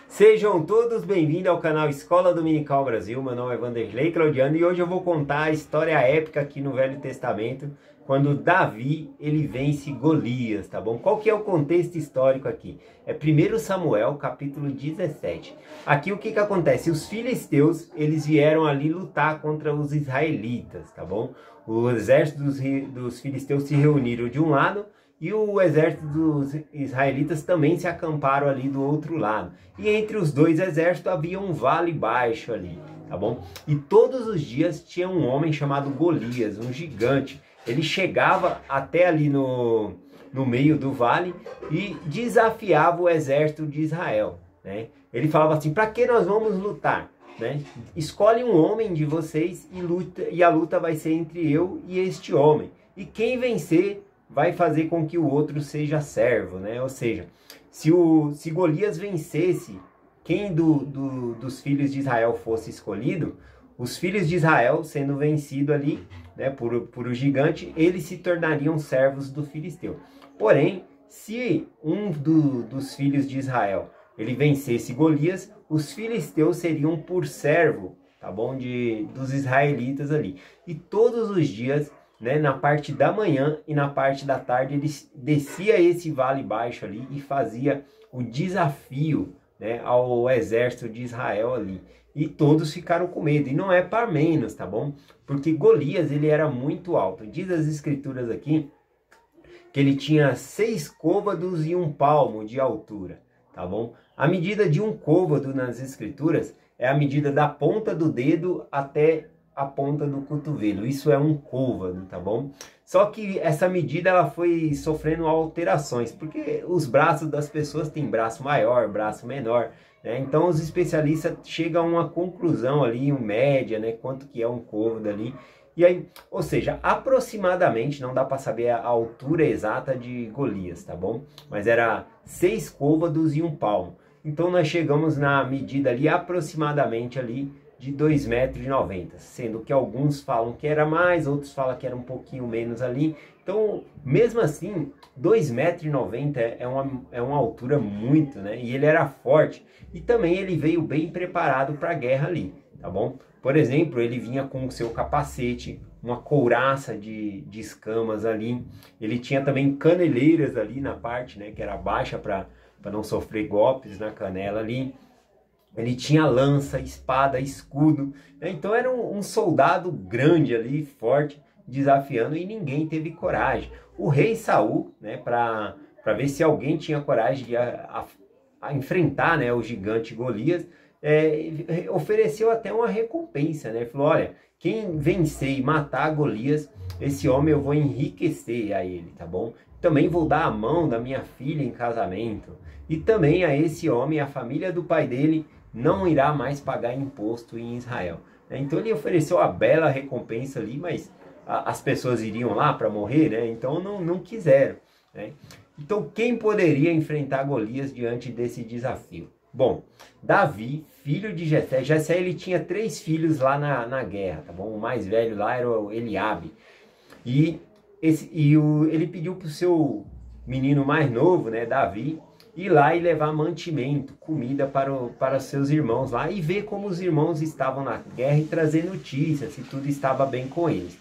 Sejam todos bem-vindos ao canal Escola Dominical Brasil. Meu nome é Vanderlei Claudiano e hoje eu vou contar a história épica aqui no Velho Testamento, quando Davi ele vence Golias, tá bom? Qual que é o contexto histórico aqui? É 1 Samuel, capítulo 17. Aqui o que que acontece? Os filisteus, eles vieram ali lutar contra os israelitas, tá bom? O exército dos filisteus se reuniram de um lado e o exército dos israelitas também se acamparam ali do outro lado. E entre os dois exércitos havia um vale baixo ali, tá bom? E todos os dias tinha um homem chamado Golias, um gigante. Ele chegava até ali no meio do vale e desafiava o exército de Israel, né? Ele falava assim: para que nós vamos lutar? Né? Escolhe um homem de vocês e a luta vai ser entre eu e este homem. E quem vencer vai fazer com que o outro seja servo, né? Ou seja, se Golias vencesse, quem dos filhos de Israel fosse escolhido, os filhos de Israel sendo vencido ali, né, por o gigante, eles se tornariam servos do filisteu. Porém, se um dos filhos de Israel ele vencesse Golias, os filisteus seriam por servo, tá bom, dos israelitas ali. E todos os dias, né, na parte da manhã e na parte da tarde, ele descia esse vale baixo ali e fazia o desafio, né, ao exército de Israel ali. E todos ficaram com medo. E não é para menos, tá bom? Porque Golias, ele era muito alto. Diz as escrituras aqui que ele tinha 6 côvados e 1 palmo de altura, tá bom? A medida de um côvado nas escrituras é a medida da ponta do dedo até a ponta do cotovelo. Isso é um côvado, tá bom? Só que essa medida ela foi sofrendo alterações, porque os braços das pessoas têm braço maior, braço menor, né? Então os especialistas chegam a uma conclusão ali, em média, né, quanto que é um côvado ali. E aí, ou seja, aproximadamente, não dá para saber a altura exata de Golias, tá bom? Mas era 6 côvados e 1 palmo. Então nós chegamos na medida ali aproximadamente ali de 2,90 m, sendo que alguns falam que era mais, outros falam que era um pouquinho menos ali. Então, mesmo assim, 2,90 m é uma altura muito, né? E ele era forte e também ele veio bem preparado para a guerra ali, tá bom? Por exemplo, ele vinha com o seu capacete, uma couraça de escamas ali. Ele tinha também caneleiras ali na parte, né, que era baixa para não sofrer golpes na canela ali. Ele tinha lança, espada, escudo, né? Então era um soldado grande ali, forte, desafiando, e ninguém teve coragem. O rei Saul, né, para ver se alguém tinha coragem de enfrentar, né, o gigante Golias, ofereceu até uma recompensa, né? Falou: olha, quem vencer e matar Golias, esse homem eu vou enriquecer a ele, tá bom? Também vou dar a mão da minha filha em casamento. E também a esse homem, a família do pai dele, não irá mais pagar imposto em Israel. Então ele ofereceu a bela recompensa ali, mas as pessoas iriam lá para morrer, né? Então não quiseram, né? Então quem poderia enfrentar Golias diante desse desafio? Bom, Davi, filho de Jessé. Jessé ele tinha 3 filhos lá na guerra, tá bom? O mais velho lá era o Eliabe. E ele pediu para o seu menino mais novo, né, Davi, ir lá e levar mantimento, comida para seus irmãos lá e ver como os irmãos estavam na guerra e trazer notícias, se tudo estava bem com eles.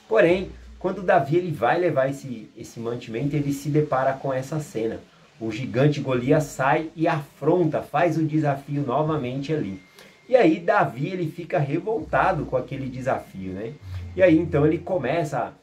Porém, quando Davi ele vai levar esse mantimento, ele se depara com essa cena. O gigante Golias sai e afronta, faz o desafio novamente ali. E aí Davi ele fica revoltado com aquele desafio, né? E aí então ele começa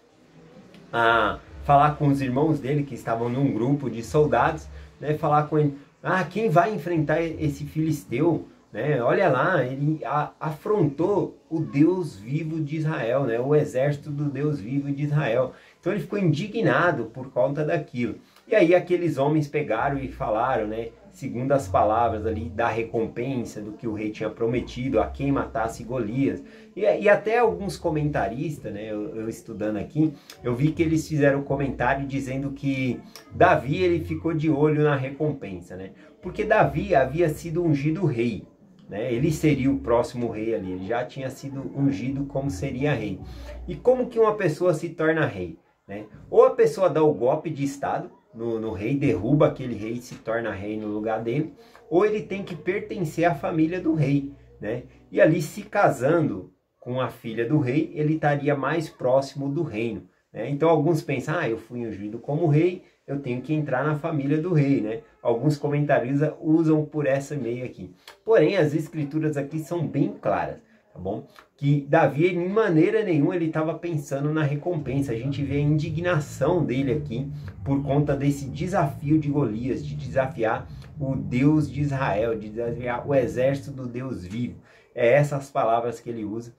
a falar com os irmãos dele que estavam num grupo de soldados, né? Falar com ele: ah, quem vai enfrentar esse filisteu, né? Olha lá, ele afrontou o Deus vivo de Israel, né? O exército do Deus vivo de Israel. Então ele ficou indignado por conta daquilo. E aí aqueles homens pegaram e falaram, né, segundo as palavras ali da recompensa do que o rei tinha prometido a quem matasse Golias. E até alguns comentaristas, né, eu estudando aqui, eu vi que eles fizeram um comentário dizendo que Davi ele ficou de olho na recompensa, né? Porque Davi havia sido ungido rei, né? Ele seria o próximo rei ali, ele já tinha sido ungido como seria rei. E como que uma pessoa se torna rei, né? Ou a pessoa dá o golpe de estado, no rei, derruba aquele rei e se torna rei no lugar dele, ou ele tem que pertencer à família do rei, né? E ali, se casando com a filha do rei, ele estaria mais próximo do reino, né? Então alguns pensam, eu fui ungido como rei, eu tenho que entrar na família do rei, né? Alguns comentaristas usam por essa meio aqui. Porém, as escrituras aqui são bem claras, tá bom? Que Davi, de maneira nenhuma, ele estava pensando na recompensa. A gente vê a indignação dele aqui por conta desse desafio de Golias, de desafiar o Deus de Israel, de desafiar o exército do Deus vivo. É essas palavras que ele usa.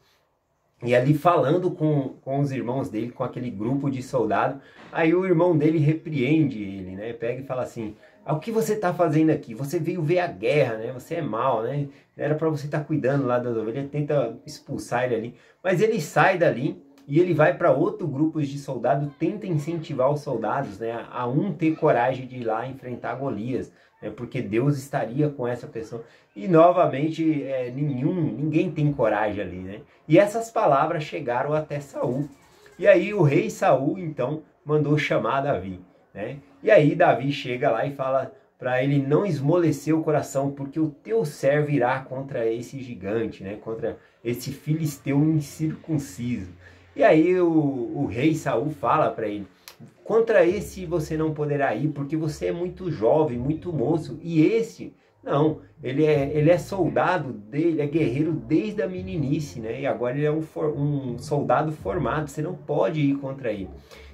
E ali falando com os irmãos dele, com aquele grupo de soldados, aí o irmão dele repreende ele, né? Pega e fala assim, o que você está fazendo aqui? Você veio ver a guerra, né? Você é mau, né? Era para você estar cuidando lá das ovelhas, tenta expulsar ele ali. Mas ele sai dali e ele vai para outro grupo de soldados, tenta incentivar os soldados, né? A um ter coragem de ir lá enfrentar Golias, né? Porque Deus estaria com essa pessoa. E novamente ninguém tem coragem ali, né? E essas palavras chegaram até Saul. E aí o rei Saul, então, mandou chamar Davi, né? E aí Davi chega lá e fala para ele não esmorecer o coração, porque o teu servo irá contra esse gigante, né? Contra esse filisteu incircunciso. E aí o rei Saul fala para ele, contra esse você não poderá ir, porque você é muito jovem, muito moço, e esse... Não, ele é soldado, dele, é guerreiro desde a meninice, né? E agora ele é um soldado formado, você não pode ir contra ele.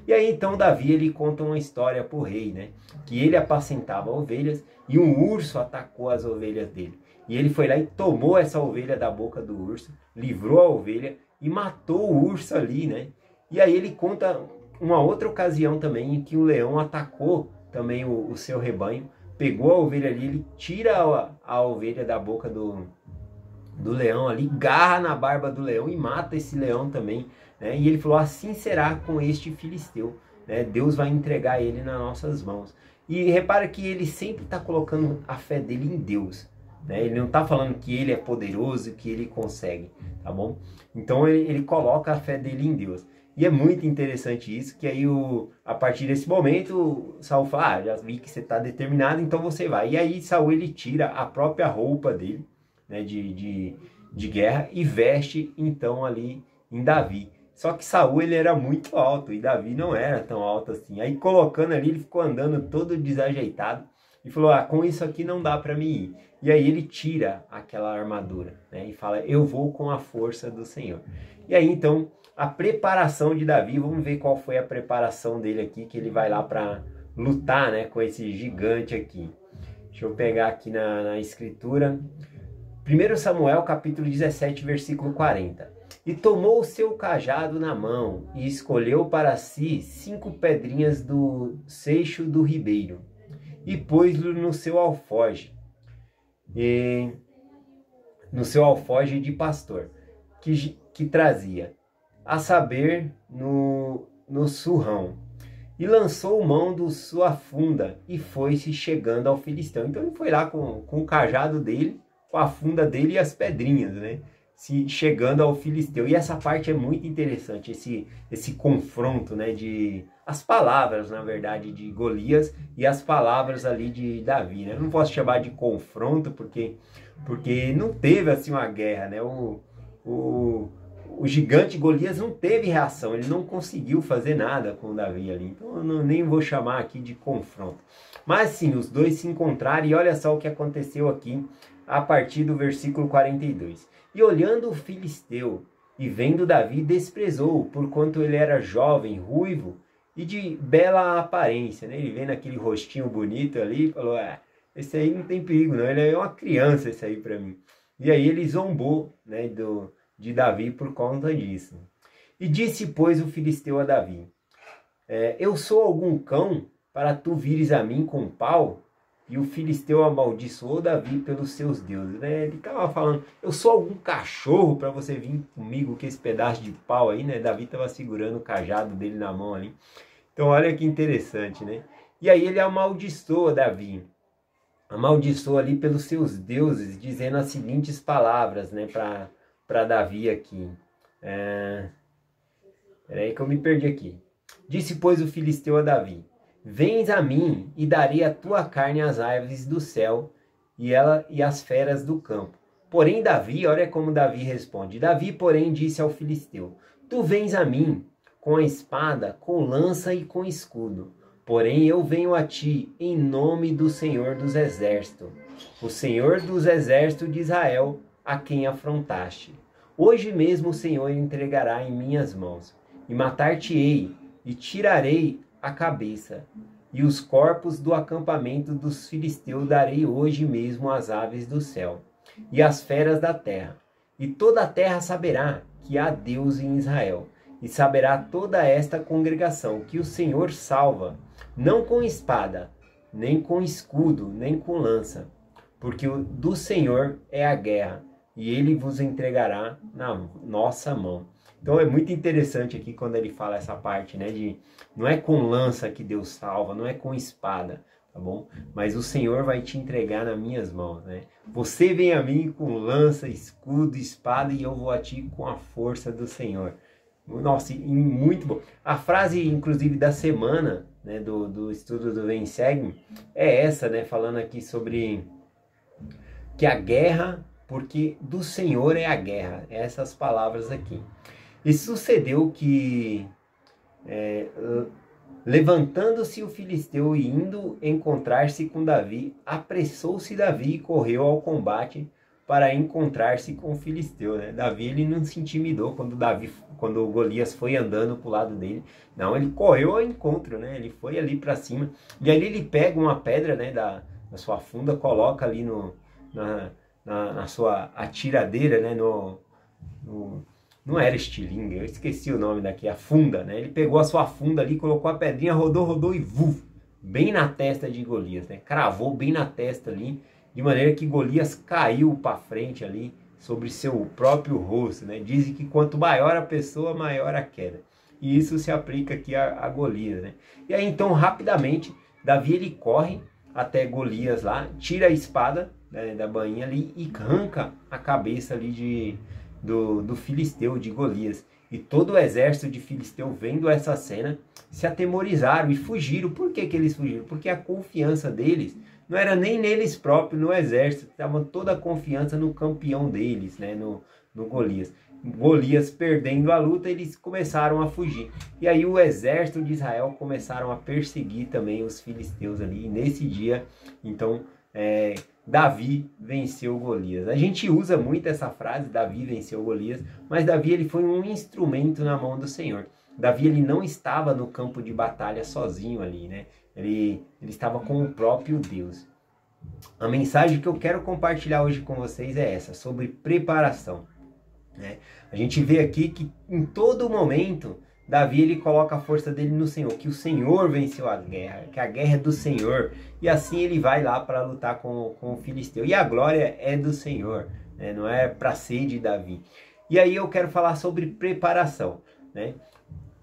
E aí então Davi, ele conta uma história para o rei, né? Que ele apacentava ovelhas e um urso atacou as ovelhas dele. E ele foi lá e tomou essa ovelha da boca do urso, livrou a ovelha e matou o urso ali, né? E aí ele conta uma outra ocasião também em que o leão atacou também o seu rebanho, pegou a ovelha ali, ele tira a ovelha da boca do leão ali, garra na barba do leão e mata esse leão também, né? E ele falou, assim será com este filisteu, né? Deus vai entregar ele nas nossas mãos. E repara que ele sempre está colocando a fé dele em Deus, né? Ele não está falando que ele é poderoso, que ele consegue, tá bom? Então ele coloca a fé dele em Deus. E é muito interessante isso, que aí a partir desse momento, Saul fala, já vi que você está determinado, então você vai. E aí Saul, ele tira a própria roupa dele, né, de guerra, e veste então ali em Davi. Só que Saul, ele era muito alto, e Davi não era tão alto assim. Aí colocando ali, ele ficou andando todo desajeitado, e falou, com isso aqui não dá para mim ir. E aí ele tira aquela armadura, né, e fala, eu vou com a força do Senhor. E aí então... a preparação de Davi, vamos ver qual foi a preparação dele aqui, que ele vai lá para lutar, né, com esse gigante aqui. Deixa eu pegar aqui na escritura. 1 Samuel capítulo 17, versículo 40. E tomou o seu cajado na mão e escolheu para si 5 pedrinhas do seixo do ribeiro e pôs-lo no seu alforje, de pastor, que trazia, a saber, no surrão, e lançou mão de sua funda e foi-se chegando ao filisteu. Então ele foi lá com o cajado dele, com a funda dele e as pedrinhas, né? Chegando ao filisteu. E essa parte é muito interessante, esse confronto, né? As palavras, na verdade, de Golias e as palavras ali de Davi, né? Eu não posso chamar de confronto porque não teve assim uma guerra, né? O gigante Golias não teve reação, ele não conseguiu fazer nada com Davi ali. Então eu nem vou chamar aqui de confronto. Mas sim, os dois se encontraram e olha só o que aconteceu aqui a partir do versículo 42. E olhando o filisteu e vendo Davi, desprezou, porquanto ele era jovem, ruivo e de bela aparência, né? Ele vendo aquele rostinho bonito ali, falou, esse aí não tem perigo não, ele é uma criança esse aí para mim. E aí ele zombou, né, de Davi por conta disso. E disse, pois, o filisteu a Davi, eu sou algum cão para tu vires a mim com pau? E o filisteu amaldiçoou Davi pelos seus deuses, né? Ele estava falando, eu sou algum cachorro para você vir comigo com esse pedaço de pau aí, né? Davi estava segurando o cajado dele na mão ali. Então olha que interessante, né? E aí ele amaldiçoa Davi. Amaldiçoa ali pelos seus deuses, dizendo as seguintes palavras, né? Para Davi aqui. Peraí que eu me perdi aqui. Disse, pois, o filisteu a Davi, Vens a mim e darei a tua carne às aves do céu e às feras do campo. Porém Davi, olha como Davi responde. Davi, porém, disse ao filisteu: Tu vens a mim com a espada, com lança e com escudo. Porém eu venho a ti em nome do Senhor dos Exércitos, o Senhor dos Exércitos de Israel, a quem afrontaste. Hoje mesmo o Senhor entregará em minhas mãos, e matar-te-ei, e tirarei a cabeça, e os corpos do acampamento dos filisteus darei hoje mesmo às aves do céu, e às feras da terra. E toda a terra saberá que há Deus em Israel, e saberá toda esta congregação que o Senhor salva, não com espada, nem com escudo, nem com lança, porque do Senhor é a guerra, e ele vos entregará na nossa mão. Então é muito interessante aqui quando ele fala essa parte, né, de não é com lança que Deus salva, não é com espada, tá bom? Mas o Senhor vai te entregar nas minhas mãos, né? Você vem a mim com lança, escudo, espada, e eu vou a ti com a força do Senhor. Nossa, e muito bom. A frase, inclusive, da semana, né, do estudo do Vem Segue, é essa, né, falando aqui sobre que a guerra, porque do Senhor é a guerra. Essas palavras aqui. E sucedeu que, levantando-se o filisteu e indo encontrar-se com Davi, apressou-se Davi e correu ao combate para encontrar-se com o filisteu, né? Davi, ele não se intimidou quando o Golias foi andando pro lado dele. Não, ele correu ao encontro, né? Ele foi ali para cima. E ali ele pega uma pedra, né, da sua funda, coloca ali na sua atiradeira, né, não era estilingue, eu esqueci o nome daqui, a funda, né? Ele pegou a sua funda ali, colocou a pedrinha, rodou e bem na testa de Golias, né? Cravou bem na testa ali, de maneira que Golias caiu para frente ali, sobre seu próprio rosto, né? Dizem que quanto maior a pessoa, maior a queda. E isso se aplica aqui a Golias, né? E aí então, rapidamente, Davi, ele corre até Golias lá, tira a espada, né, da bainha ali e arranca a cabeça ali do filisteu, de Golias. E todo o exército de filisteu, vendo essa cena, se atemorizaram e fugiram. Por que eles fugiram? Porque a confiança deles não era nem neles próprios, no exército. Estava toda a confiança no campeão deles, né? no Golias. Golias perdendo a luta, eles começaram a fugir. E aí o exército de Israel começaram a perseguir também os filisteus ali. E nesse dia, então, Davi venceu Golias. A gente usa muito essa frase, Davi venceu Golias, mas Davi, ele foi um instrumento na mão do Senhor. Davi, ele não estava no campo de batalha sozinho ali, né? Ele estava com o próprio Deus. A mensagem que eu quero compartilhar hoje com vocês é essa, sobre preparação, né? A gente vê aqui que em todo momento Davi, ele coloca a força dele no Senhor, que o Senhor venceu a guerra, que a guerra é do Senhor, e assim ele vai lá para lutar com o filisteu, e a glória é do Senhor, né? Não é para ser de Davi. E aí eu quero falar sobre preparação, né?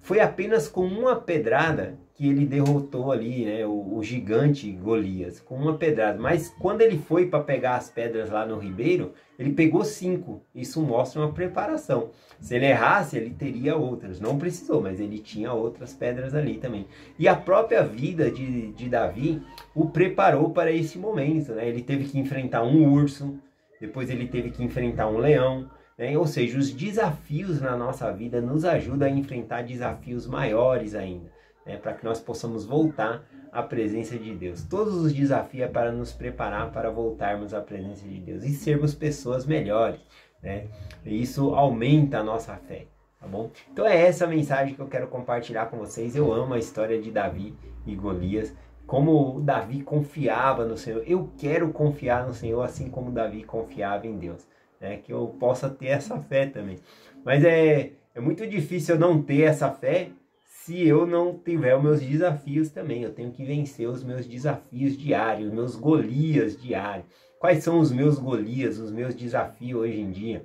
Foi apenas com uma pedrada que ele derrotou ali, né, o gigante Golias, com uma pedrada. Mas quando ele foi para pegar as pedras lá no ribeiro, ele pegou 5. Isso mostra uma preparação. Se ele errasse, ele teria outras. Não precisou, mas ele tinha outras pedras ali também. E a própria vida de Davi o preparou para esse momento, né? Ele teve que enfrentar um urso, depois ele teve que enfrentar um leão, né? Ou seja, os desafios na nossa vida nos ajudam a enfrentar desafios maiores ainda, né? Para que nós possamos voltar à presença de Deus. Todos os desafios é para nos preparar para voltarmos à presença de Deus e sermos pessoas melhores, né? E isso aumenta a nossa fé, tá bom? Então é essa a mensagem que eu quero compartilhar com vocês. Eu amo a história de Davi e Golias, como Davi confiava no Senhor. Eu quero confiar no Senhor assim como Davi confiava em Deus, né? Que eu possa ter essa fé também. Mas é muito difícil eu não ter essa fé se eu não tiver os meus desafios também. Eu tenho que vencer os meus desafios diários, os meus Golias diários. Quais são os meus Golias, os meus desafios hoje em dia?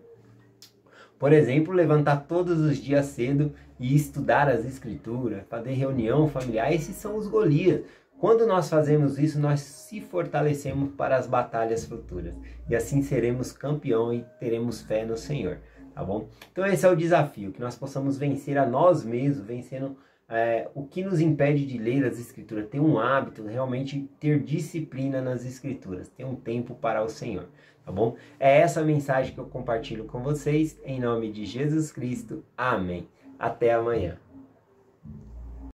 Por exemplo, levantar todos os dias cedo e estudar as escrituras, fazer reunião familiar. Esses são os Golias. Quando nós fazemos isso, nós se fortalecemos para as batalhas futuras. E assim seremos campeão e teremos fé no Senhor, tá bom? Então esse é o desafio, que nós possamos vencer a nós mesmos, vencendo o que nos impede de ler as Escrituras, ter um hábito, realmente ter disciplina nas Escrituras, ter um tempo para o Senhor, tá bom? É essa mensagem que eu compartilho com vocês, em nome de Jesus Cristo. Amém. Até amanhã.